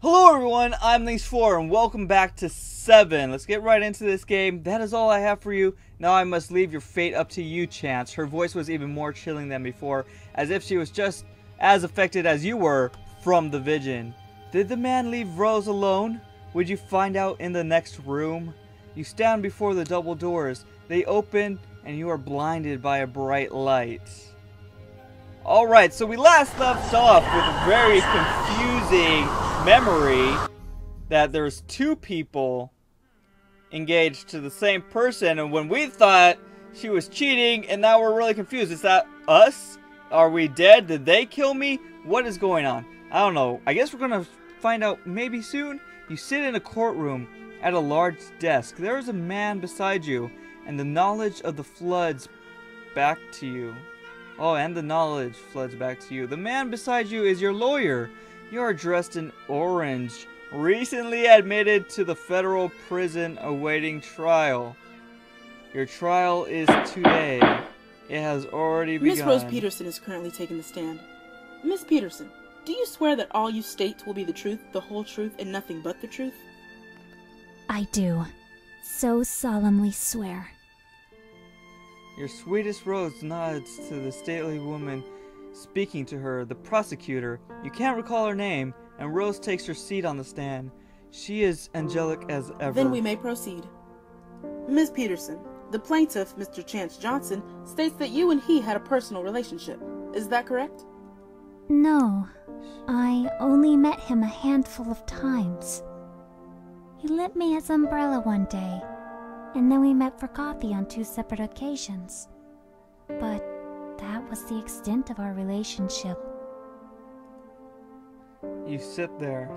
Hello everyone, I'm Lynx4 and welcome back to 7. Let's get right into this game. That is all I have for you. Now I must leave your fate up to you, Chance. Her voice was even more chilling than before, as if she was just as affected as you were from the vision. Did the man leave Rose alone? Would you find out in the next room? You stand before the double doors. They open and you are blinded by a bright light. Alright, so we last left off with a very confusing memory that there's two people engaged to the same person, and when we thought she was cheating, and now we're really confused. Is that us? Are we dead? Did they kill me? What is going on? I don't know. I guess we're gonna find out maybe soon. You sit in a courtroom at a large desk. There is a man beside you, and the knowledge of the floods back to you. Oh, and the knowledge floods back to you. The man beside you is your lawyer. You are dressed in orange, recently admitted to the federal prison awaiting trial. Your trial is today. It has already begun. Miss Rose Peterson is currently taking the stand. Miss Peterson, do you swear that all you state will be the truth, the whole truth, and nothing but the truth? I do. So solemnly swear. Your sweetest Rose nods to the stately woman speaking to her, the prosecutor. You can't recall her name, and Rose takes her seat on the stand. She is angelic as ever. Then we may proceed. Miss Peterson, the plaintiff, Mr. Chance Johnson, states that you and he had a personal relationship. Is that correct? No, I only met him a handful of times. He lent me his umbrella one day, and then we met for coffee on 2 separate occasions. But that was the extent of our relationship. You sit there,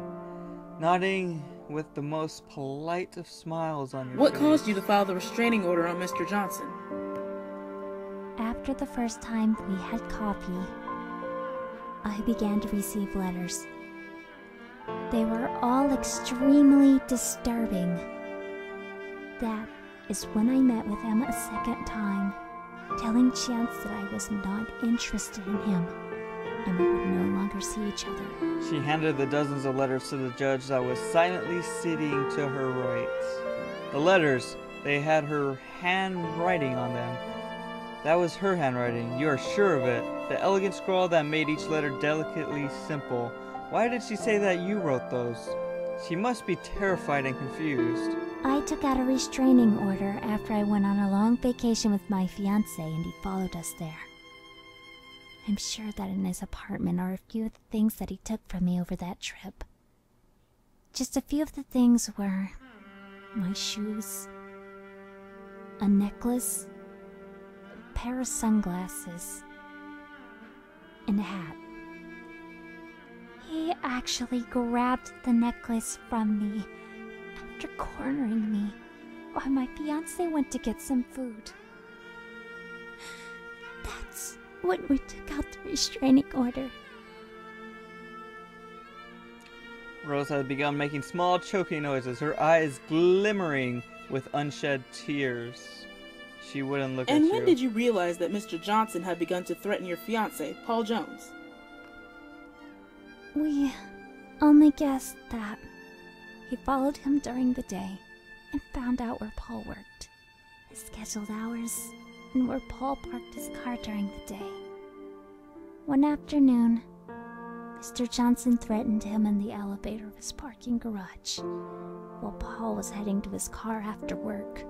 nodding with the most polite of smiles on your What face. caused you to file the restraining order on Mr. Johnson? After the first time we had coffee, I began to receive letters. They were all extremely disturbing. That is when I met with him a second time, telling Chance that I was not interested in him, and we would no longer see each other. She handed the dozens of letters to the judge that was silently sitting to her right. The letters, they had her handwriting on them. That was her handwriting, you are sure of it. The elegant scrawl that made each letter delicately simple. Why did she say that you wrote those? She must be terrified and confused. I took out a restraining order after I went on a long vacation with my fiancé and he followed us there. I'm sure that in his apartment are a few of the things that he took from me over that trip. Just a few of the things were my shoes, a necklace, a pair of sunglasses, and a hat. He actually grabbed the necklace from me after cornering me while my fiancé went to get some food. That's when we took out the restraining order. Rose had begun making small choking noises, her eyes glimmering with unshed tears. She wouldn't look at you. And when did you realize that Mr. Johnson had begun to threaten your fiancé, Paul Jones? We only guessed that he followed him during the day and found out where Paul worked, his scheduled hours, and where Paul parked his car during the day. One afternoon, Mr. Johnson threatened him in the elevator of his parking garage while Paul was heading to his car after work.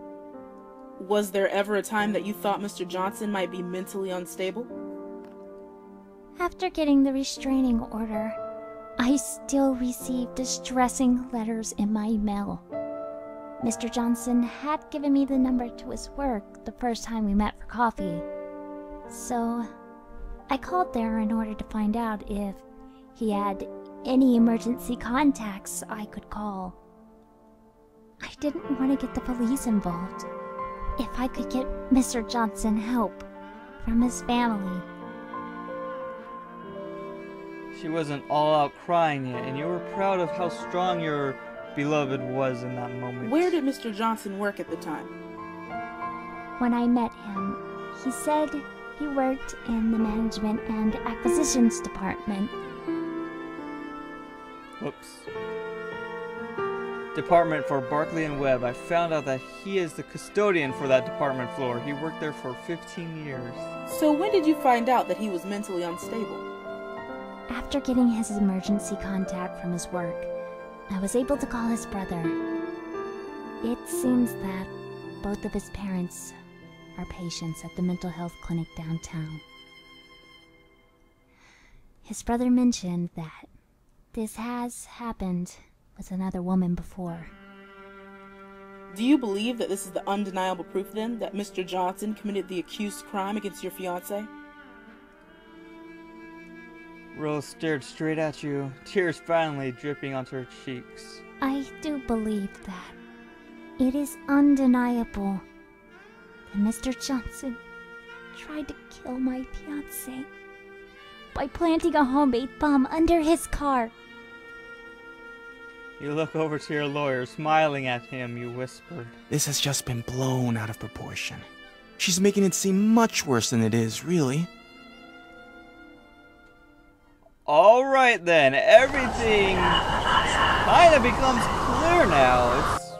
Was there ever a time that you thought Mr. Johnson might be mentally unstable? After getting the restraining order, I still received distressing letters in my mail. Mr. Johnson had given me the number to his work the first time we met for coffee, so I called there in order to find out if he had any emergency contacts I could call. I didn't want to get the police involved. If I could get Mr. Johnson help from his family. She wasn't all out crying yet, and you were proud of how strong your beloved was in that moment. Where did Mr. Johnson work at the time? When I met him, he said he worked in the management and acquisitions department. Whoops. Department for Barclay and Webb. I found out that he is the custodian for that department floor. He worked there for 15 years. So when did you find out that he was mentally unstable? After getting his emergency contact from his work, I was able to call his brother. It seems that both of his parents are patients at the mental health clinic downtown. His brother mentioned that this has happened with another woman before. Do you believe that this is the undeniable proof then that Mr. Johnson committed the accused crime against your fiancée? Rose stared straight at you, tears finally dripping onto her cheeks. I do believe that it is undeniable that Mr. Johnson tried to kill my fiancé by planting a homemade bomb under his car. You look over to your lawyer, smiling at him, you whispered. This has just been blown out of proportion. She's making it seem much worse than it is, really. Alright then, everything kinda becomes clear now. It's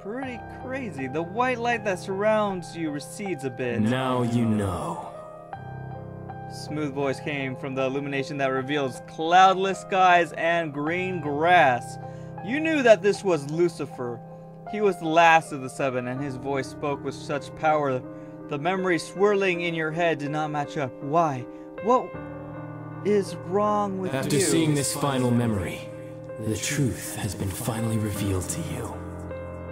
pretty crazy. The white light that surrounds you recedes a bit. Now you know. Smooth voice came from the illumination that reveals cloudless skies and green grass. You knew that this was Lucifer. He was the last of the seven, and his voice spoke with such power. The memories swirling in your head did not match up. Why? What is wrong with you? After seeing this final memory, the truth has been finally revealed to you.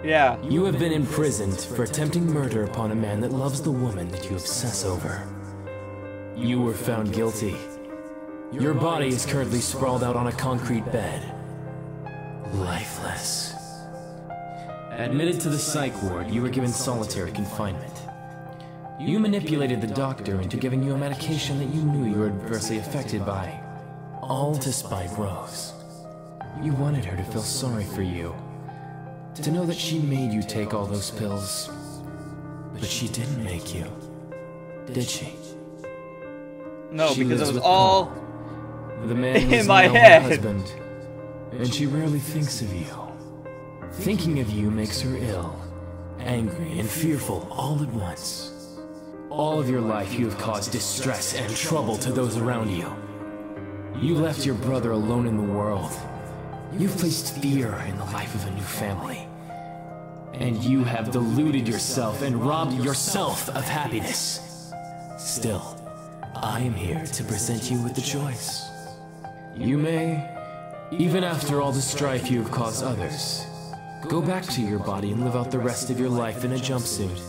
Yeah. You have been imprisoned for attempting murder upon a man that loves the woman that you obsess over. You were found guilty. Your body is currently sprawled out on a concrete bed. Lifeless. Admitted to the psych ward, you were given solitary confinement. You manipulated the doctor into giving you a medication that you knew you were adversely affected by. All to spite Rose. You wanted her to feel sorry for you. To know that she made you take all those pills. But she didn't make you. Did she? No, She because it lives was with all Paul, the man in who's my now her head. husband, and she rarely thinks of you. Thinking of you makes her ill, angry, and fearful all at once. All of your life you have caused distress and trouble to those around you. You left your brother alone in the world. You've placed fear in the life of a new family. And you have deluded yourself and robbed yourself of happiness. Still, I am here to present you with the choice. You may, even after all the strife you have caused others, go back to your body and live out the rest of your life in a jumpsuit.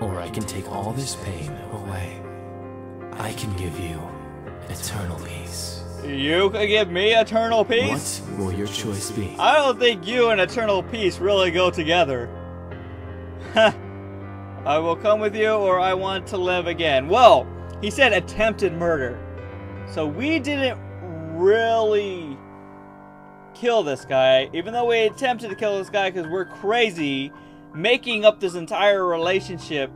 Or I can take all this pain away. I can give you eternal peace. You could give me eternal peace? What will your choice be? I don't think you and eternal peace really go together. I will come with you, or I want to live again. Well, he said attempted murder. So we didn't really kill this guy, even though we attempted to kill this guy because we're crazy, making up this entire relationship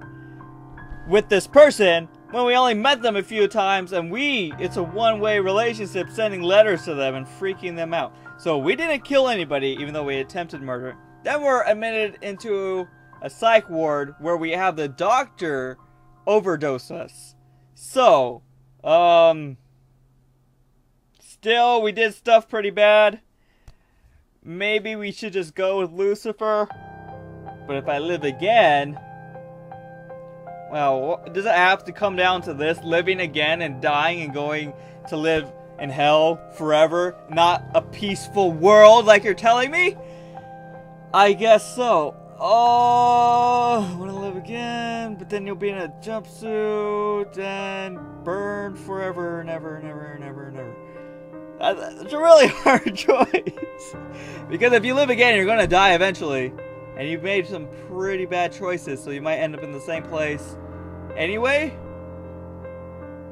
with this person when we only met them a few times, and it's a one-way relationship, sending letters to them and freaking them out. So we didn't kill anybody, even though we attempted murder. Then we're admitted into a psych ward where we have the doctor overdose us. So, still, we did stuff pretty bad. Maybe we should just go with Lucifer. But if I live again, well, does it have to come down to this? Living again and dying and going to live in hell forever? Not a peaceful world like you're telling me? I guess so. Oh, I want to live again, but then you'll be in a jumpsuit and burn forever and ever and ever and ever and ever. That's a really hard choice. Because if you live again, you're going to die eventually. And you've made some pretty bad choices, so you might end up in the same place anyway.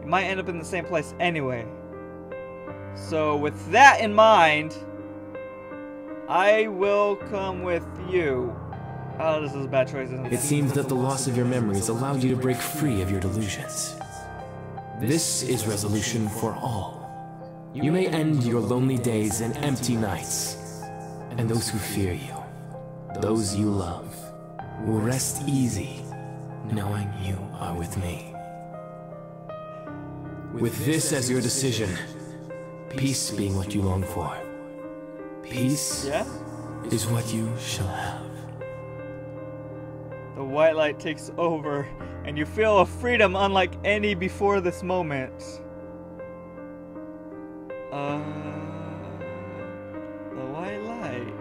You might end up in the same place anyway. So with that in mind, I will come with you. Oh, this is a bad choice, isn't it? It seems that the loss of your memories allowed you to break free of your delusions. This is resolution for all. You may end your lonely days and empty nights, and those who fear you, those you love, will rest easy knowing you are with me. With this as your decision, peace being what you long for, peace is what you shall have. The white light takes over, and you feel a freedom unlike any before this moment. The white light.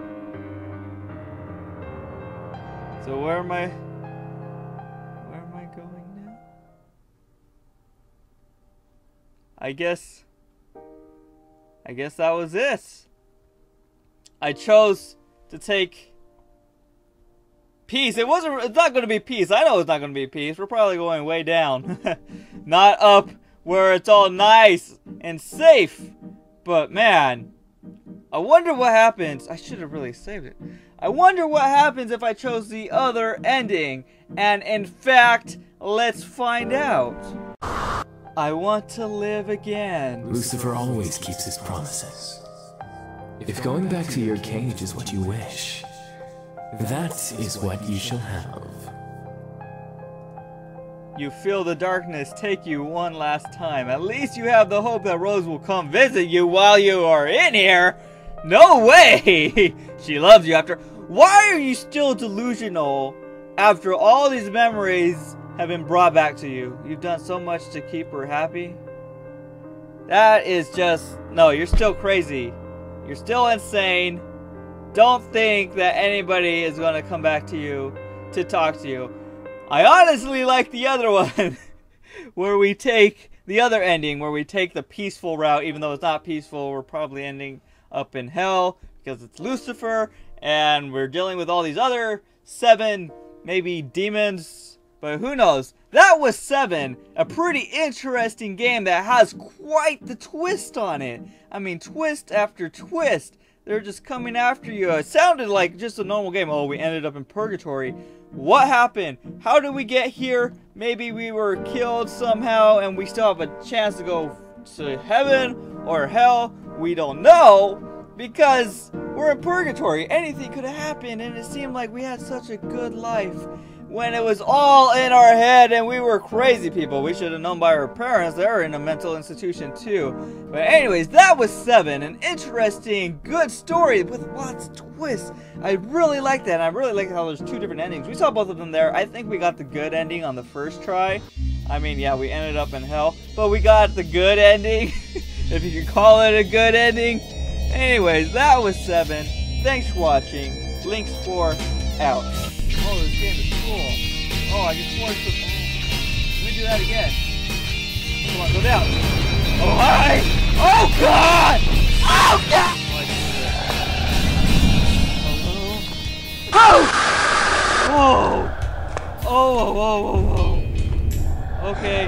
So where am I going now? I guess that was it. I chose to take peace. It's not going to be peace. I know it's not going to be peace. We're probably going way down. Not up where it's all nice and safe. But man, I wonder what happens. I should have really saved it. I wonder what happens if I chose the other ending. And in fact, let's find out. I want to live again. Lucifer always keeps his promises. If going back to your cage is what you wish, that is what you shall have. You feel the darkness take you one last time. At least you have the hope that Rose will come visit you while you are in here. No way! She loves you after. Why are you still delusional after all these memories have been brought back to you? You've done so much to keep her happy. That is just... No, you're still crazy. You're still insane. Don't think that anybody is going to come back to you to talk to you. I honestly like the other one, where we take the other ending, where we take the peaceful route, even though it's not peaceful. We're probably ending up in hell because it's Lucifer, and we're dealing with all these other 7, maybe demons, but who knows. That was 7, a pretty interesting game that has quite the twist on it. I mean, twist after twist. They're just coming after you. It sounded like just a normal game. Oh, we ended up in purgatory. What happened? How did we get here? Maybe we were killed somehow and we still have a chance to go to heaven or hell. We don't know because we're in purgatory. Anything could have happened, and it seemed like we had such a good life when it was all in our head and we were crazy people. We should have known by our parents. They were in a mental institution too. But anyways, that was 7. An interesting, good story with lots of twists. I really like that. And I really like how there's 2 different endings. We saw both of them there. I think we got the good ending on the first try. I mean, yeah, we ended up in hell, but we got the good ending, if you can call it a good ending. Anyways, that was 7. Thanks for watching. Links 4 out. Oh, this game is cool. Oh, I just forced the... Oh. Let me do that again. Come on, go down. Oh, hi! Oh, God! Oh, God! Hello? Oh! Whoa! Oh, whoa, whoa, whoa. Okay.